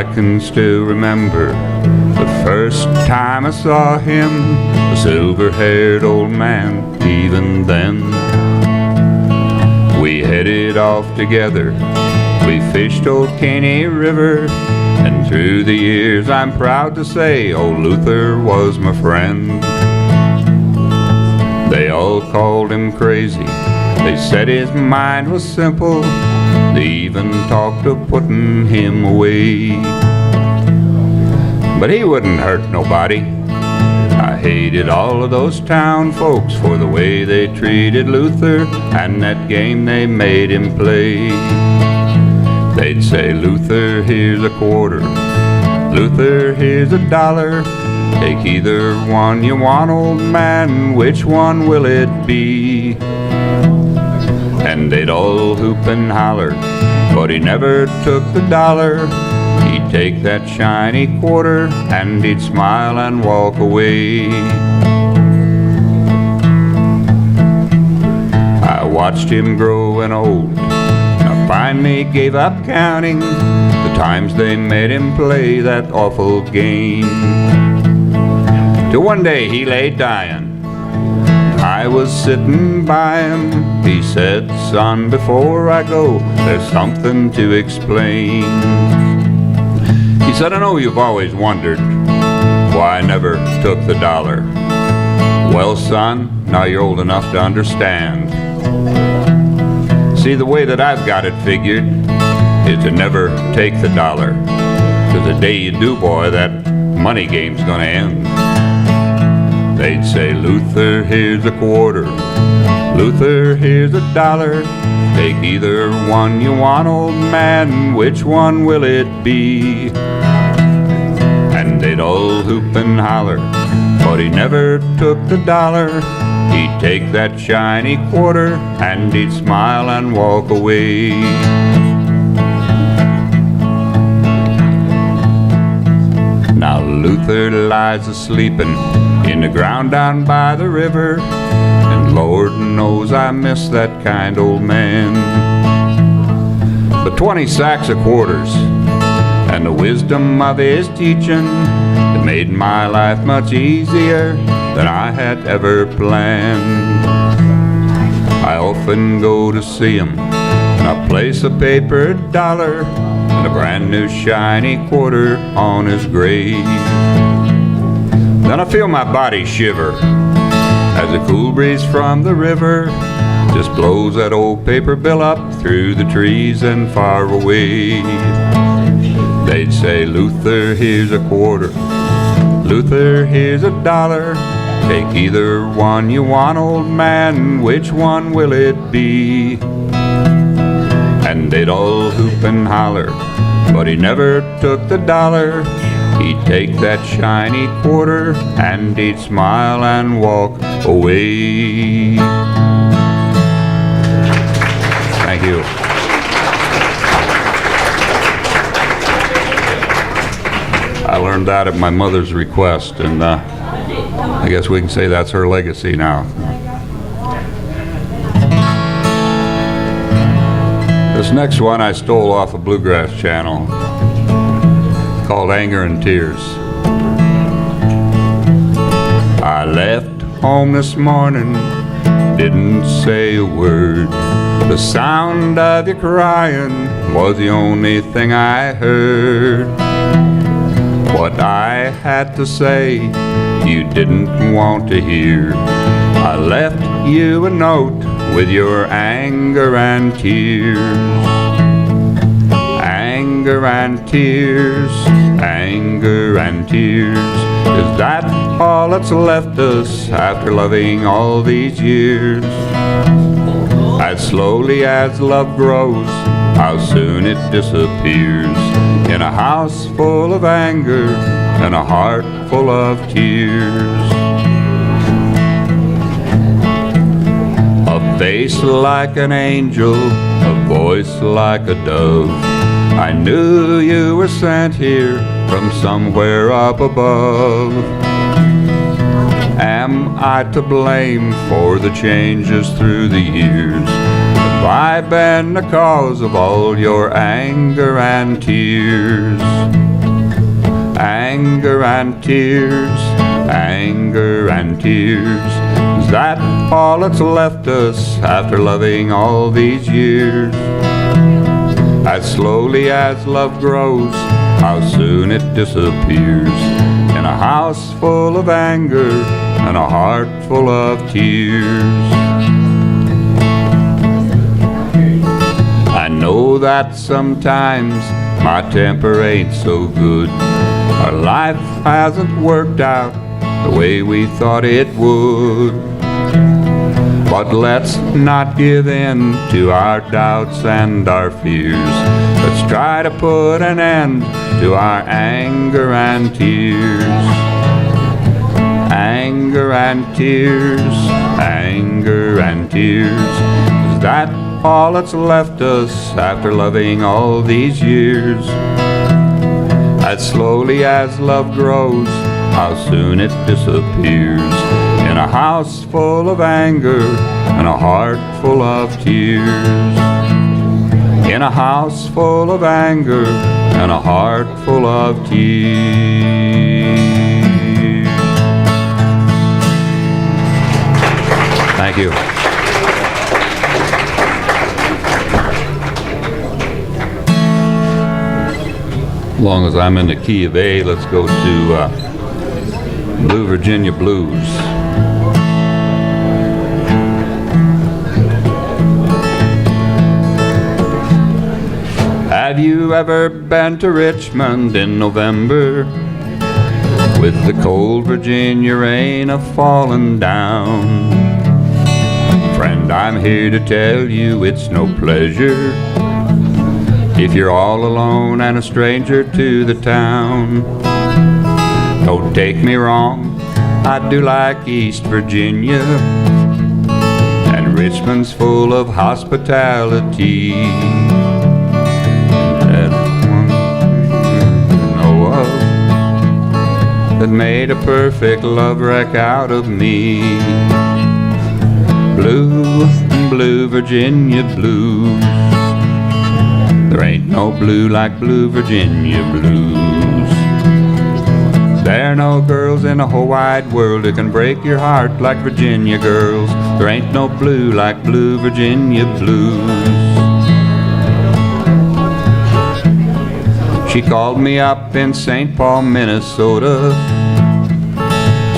I can still remember the first time I saw him, a silver-haired old man. Even then, we headed off together. We fished Old Caney River, and through the years I'm proud to say old Luther was my friend. They all called him crazy. They said his mind was simple. They even talked of putting him away. But he wouldn't hurt nobody. I hated all of those town folks for the way they treated Luther and that game they made him play. They'd say, Luther, here's a quarter. Luther, here's $1. Take either one you want, old man. Which one will it be? And they'd all hoop and holler, but he never took the dollar. He'd take that shiny quarter and he'd smile and walk away. I watched him growing old. I finally gave up counting the times they made him play that awful game. Till one day he lay dying. I was sitting by him. He said, son, before I go, there's something to explain. He said, I know you've always wondered why I never took the dollar. Well, son, now you're old enough to understand. See, the way that I've got it figured is to never take the dollar. 'Cause the day you do, boy, that money game's gonna end. They'd say, Luther, here's a quarter. Luther, here's $1. Take either one you want, old man. Which one will it be? And they'd all hoop and holler, but he never took the dollar. He'd take that shiny quarter and he'd smile and walk away. Now Luther lies a-sleepin' in the ground down by the river, and Lord knows I miss that kind old man. But 20 sacks of quarters and the wisdom of his teaching, it made my life much easier than I had ever planned. I often go to see him, and I place a paper dollar and a brand new shiny quarter on his grave. Then I feel my body shiver as a cool breeze from the river just blows that old paper bill up through the trees and far away. They'd say, Luther, here's a quarter. Luther, here's $1. Take either one you want, old man. Which one will it be? And they'd all hoop and holler, but he never took the dollar. He'd take that shiny quarter and he'd smile and walk away. Thank you. I learned that at my mother's request, and I guess we can say that's her legacy now. This next one I stole off a bluegrass channel called Anger and Tears. I left home this morning, didn't say a word. The sound of you crying was the only thing I heard. What I had to say you didn't want to hear. I left you a note with your anger and tears. Anger and tears, anger and tears. Is that all that's left us after loving all these years? As slowly as love grows, how soon it disappears. In a house full of anger and a heart full of tears. A face like an angel, a voice like a dove. I knew you were sent here from somewhere up above. Am I to blame for the changes through the years? Have I been the cause of all your anger and tears? Anger and tears, anger and tears. Is that all that's left us after loving all these years? As slowly as love grows, how soon it disappears. In a house full of anger and a heart full of tears. I know that sometimes my temper ain't so good. Our life hasn't worked out the way we thought it would. But let's not give in to our doubts and our fears. Let's try to put an end to our anger and tears. Anger and tears, anger and tears. Is that all that's left us after loving all these years? As slowly as love grows, how soon it disappears. In a house full of anger and a heart full of tears. In a house full of anger and a heart full of tears. Thank you. As long as I'm in the key of A, let's go to Blue Virginia Blues. Have you ever been to Richmond in November with the cold Virginia rain a-falling down? Friend, I'm here to tell you it's no pleasure if you're all alone and a stranger to the town. Don't take me wrong, I do like East Virginia, and Richmond's full of hospitality. That one I know of that made a perfect love wreck out of me. Blue, blue Virginia blues. There ain't no blue like blue Virginia blues. There are no girls in the whole wide world that can break your heart like Virginia girls. There ain't no blue like blue Virginia blues. She called me up in St. Paul, Minnesota.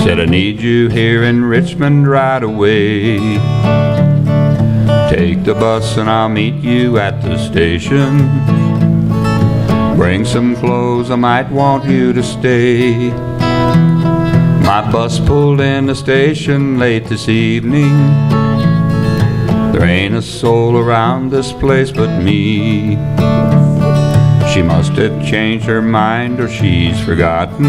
Said I need you here in Richmond right away. Take the bus and I'll meet you at the station. Bring some clothes, I might want you to stay. My bus pulled in the station late this evening. There ain't a soul around this place but me. She must have changed her mind or she's forgotten.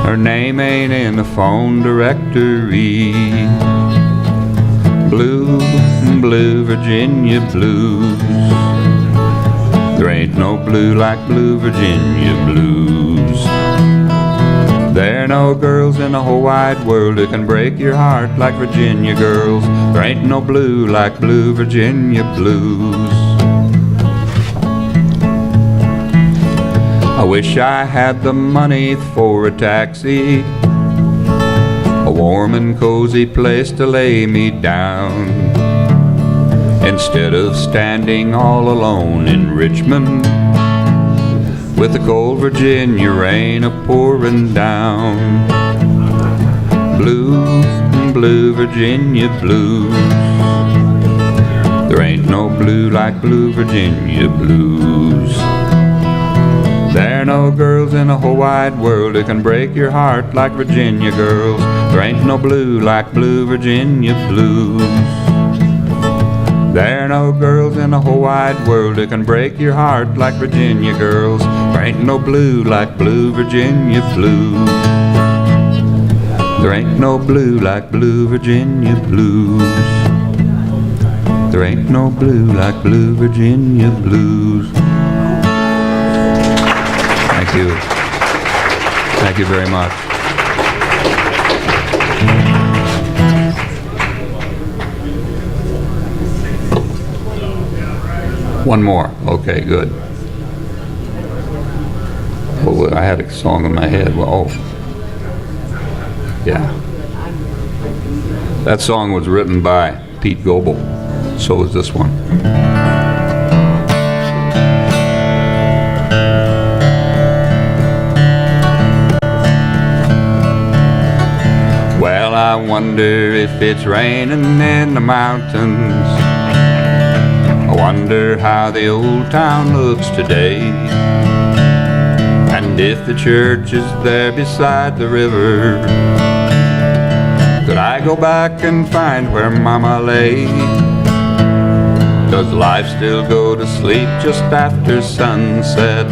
Her name ain't in the phone directory. Blue, blue Virginia blues. There ain't no blue like blue Virginia blues. There are no girls in the whole wide world that can break your heart like Virginia girls. There ain't no blue like blue Virginia blues. I wish I had the money for a taxi, a warm and cozy place to lay me down, instead of standing all alone in Richmond with the cold Virginia rain a-pouring down. Blue, blue Virginia blues. There ain't no blue like blue Virginia blues. There are no girls in the whole wide world that can break your heart like Virginia girls. There ain't no blue like blue Virginia blues. There are no girls in the whole wide world that can break your heart like Virginia girls. There ain't no blue like blue Virginia blues. There ain't no blue like blue Virginia blues. There ain't no blue like blue Virginia blues. Thank you. Thank you very much. One more. Okay, good. Well, I had a song in my head. Well, oh, yeah. That song was written by Pete Goebel. So is this one. Well, I wonder if it's raining in the mountains. I wonder how the old town looks today. And if the church is there beside the river, could I go back and find where Mama lay? Does life still go to sleep just after sunset?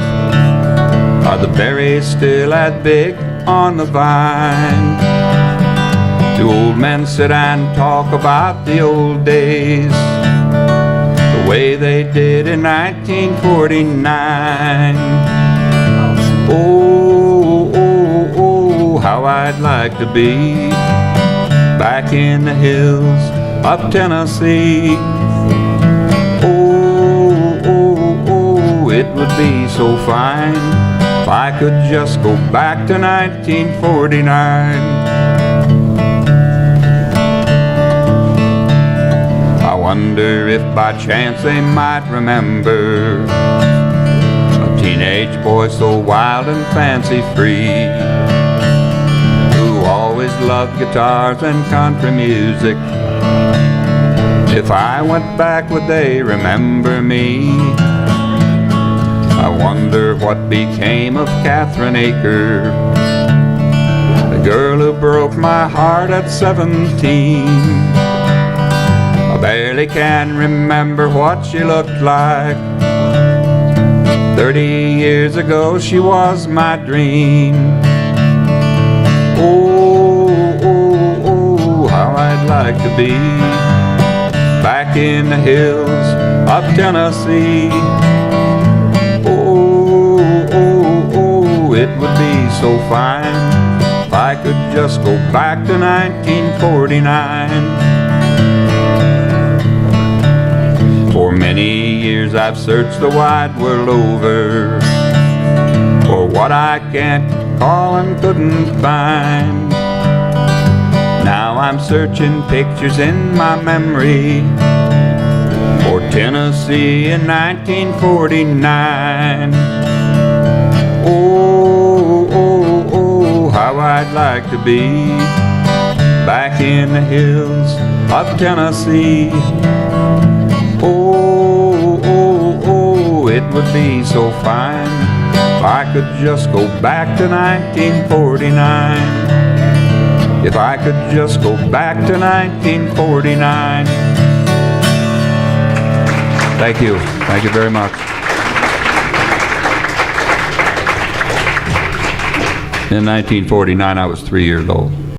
Are the berries still as big on the vine? Do old men sit and talk about the old days, the way they did in 1949? Oh, oh, oh, how I'd like to be back in the hills of Tennessee. Oh, oh, oh, it would be so fine if I could just go back to 1949. I wonder if by chance they might remember a teenage boy so wild and fancy-free, who always loved guitars and country music. If I went back, would they remember me? I wonder what became of Catherine Aker, the girl who broke my heart at 17. I barely can remember what she looked like. 30 years ago she was my dream. Oh, oh, oh, how I'd like to be back in the hills of Tennessee. Oh, oh, oh, it would be so fine if I could just go back to 1949. For many years I've searched the wide world over for what I can't call and couldn't find. Now I'm searching pictures in my memory for Tennessee in 1949. Oh, oh, oh, how I'd like to be back in the hills of Tennessee. Oh, oh, oh, it would be so fine if I could just go back to 1949. If I could just go back to 1949. Thank you. Thank you very much. In 1949, I was 3 years old.